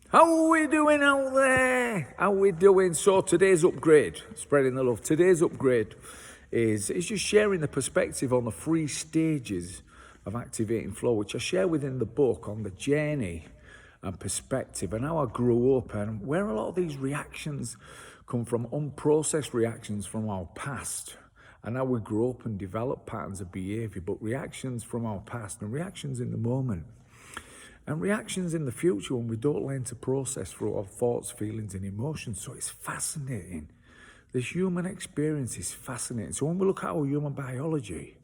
How are we doing out there? How are we doing? So today's upgrade, spreading the love. Today's upgrade is just sharing the perspective on the 3 stages of activating flow, which I share within the book on the journey and perspective and how I grew up and where a lot of these reactions come from, unprocessed reactions from our past. And how we grow up and develop patterns of behavior, but reactions from our past and reactions in the moment. And reactions in the future when we don't learn to process through our thoughts, feelings, and emotions. So it's fascinating. This human experience is fascinating. So when we look at our human biology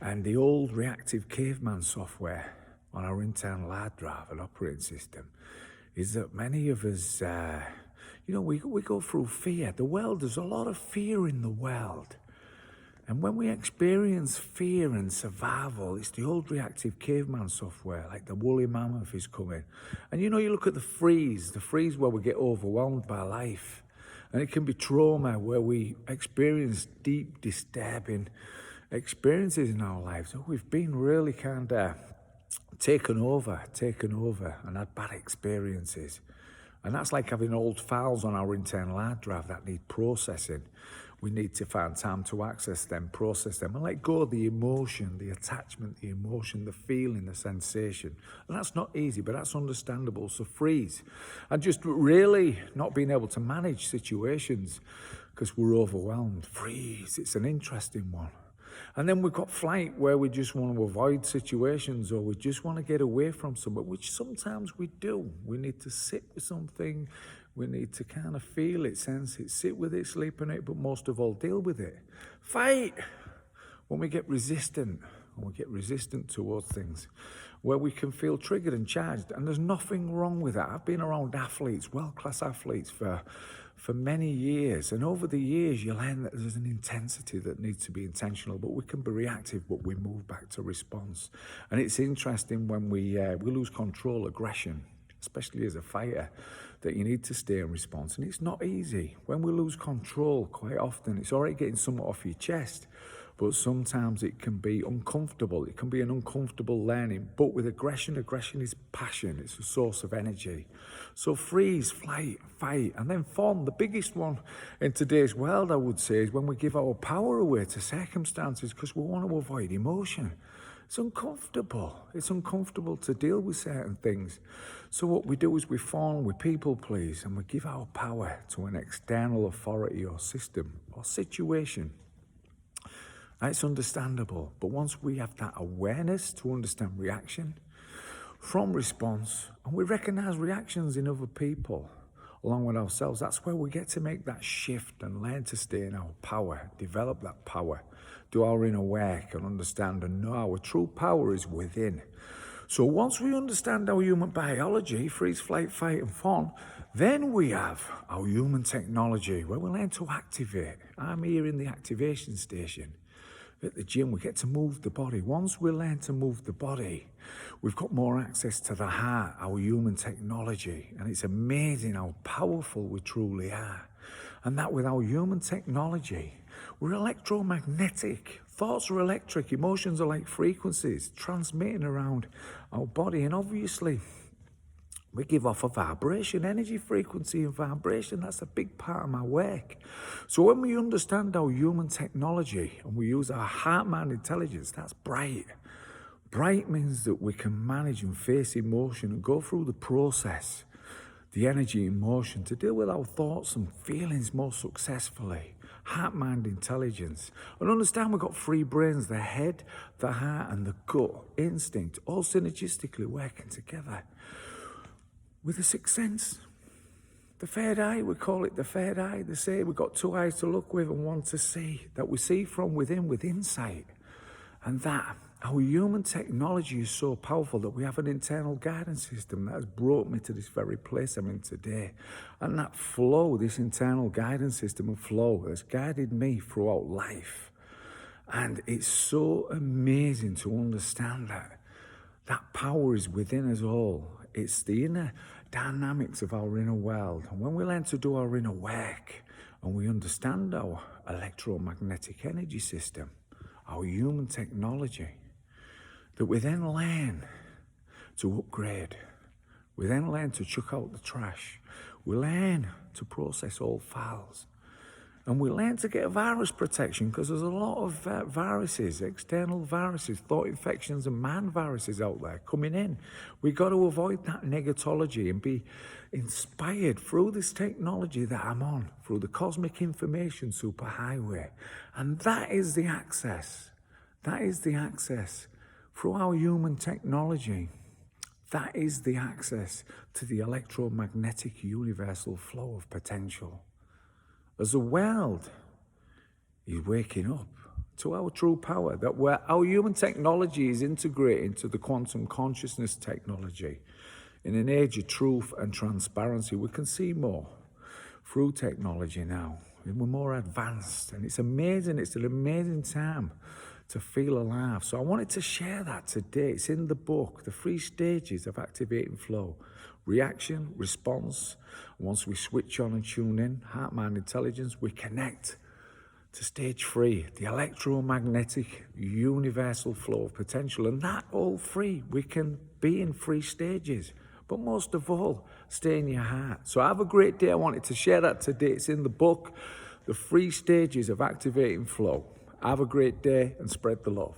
and the old reactive caveman software on our internal hard drive and operating system, is that many of us, we go through fear. There's a lot of fear in the world. And when we experience fear and survival, it's the old reactive caveman software, like the woolly mammoth is coming. And you look at the freeze where we get overwhelmed by life. And it can be trauma where we experience deep, disturbing experiences in our lives. So we've been really kind of taken over and had bad experiences. And that's like having old files on our internal hard drive that need processing. We need to find time to access them, process them, and let go of the emotion, the attachment, the emotion, the feeling, the sensation. And that's not easy, but that's understandable. So freeze. And just really not being able to manage situations because we're overwhelmed. Freeze. It's an interesting one. And then we've got flight, where we just want to avoid situations or we just want to get away from something, which sometimes we do. We need to sit with something. We need to kind of feel it, sense it, sit with it, sleep on it, but most of all, deal with it. Fight, when we get resistant towards things, where we can feel triggered and charged. And there's nothing wrong with that. I've been around athletes, world-class athletes for many years. And over the years, you learn that there's an intensity that needs to be intentional, but we can be reactive, but we move back to response. And it's interesting when we lose control, aggression, especially as a fighter, that you need to stay in response. And it's not easy. When we lose control, quite often, it's already getting something off your chest, but sometimes it can be uncomfortable. It can be an uncomfortable learning. But with aggression is passion. It's a source of energy. So freeze, flight, fight, and then fawn. The biggest one in today's world, I would say, is when we give our power away to circumstances because we want to avoid emotion. It's uncomfortable. It's uncomfortable to deal with certain things. So what we do is we fawn, we people please, and we give our power to an external authority or system or situation. It's understandable, but once we have that awareness to understand reaction from response, and we recognize reactions in other people along with ourselves, that's where we get to make that shift and learn to stay in our power, develop that power, do our inner work and understand and know our true power is within. So once we understand our human biology, freeze, flight, fight and fawn, then we have our human technology where we learn to activate. I'm here in the activation station. At the gym, we get to move the body. Once we learn to move the body, we've got more access to the heart, our human technology. And it's amazing how powerful we truly are. And that with our human technology, we're electromagnetic. Thoughts are electric. Emotions are like frequencies transmitting around our body. And obviously, we give off a vibration, energy, frequency, and vibration. That's a big part of my work. So when we understand our human technology and we use our heart-mind intelligence, that's bright. Bright means that we can manage and face emotion and go through the process, the energy, emotion, to deal with our thoughts and feelings more successfully. Heart-mind intelligence. And understand we've got 3 brains, the head, the heart, and the gut, instinct, all synergistically working together. With the 6th sense, the third eye, we call it the third eye. They say we've got 2 eyes to look with and 1 to see, that we see from within with insight. And that our human technology is so powerful that we have an internal guidance system that has brought me to this very place I'm in today. And that flow, this internal guidance system of flow, has guided me throughout life. And it's so amazing to understand that power is within us all. It's the inner dynamics of our inner world. And when we learn to do our inner work and we understand our electromagnetic energy system, our human technology, that we then learn to upgrade, We then learn to chuck out the trash. We learn to process all files. And we learn to get virus protection because there's a lot of viruses, external viruses, thought infections and man viruses out there coming in. We've got to avoid that negatology and be inspired through this technology that I'm on, through the cosmic information superhighway. And that is the access. That is the access through our human technology. That is the access to the electromagnetic universal flow of potential. As the world is waking up to our true power, that where our human technology is integrating to the quantum consciousness technology. In an age of truth and transparency, we can see more through technology now. We're more advanced, and it's amazing. It's an amazing time to feel alive. So I wanted to share that today. It's in the book, The 3 Stages of Activating Flow. Reaction, response. Once we switch on and tune in, heart, mind, intelligence, we connect to stage 3, the electromagnetic universal flow of potential. And that all 3, we can be in 3 stages. But most of all, stay in your heart. So have a great day. I wanted to share that today. It's in the book, The 3 Stages of Activating Flow. Have a great day and spread the love.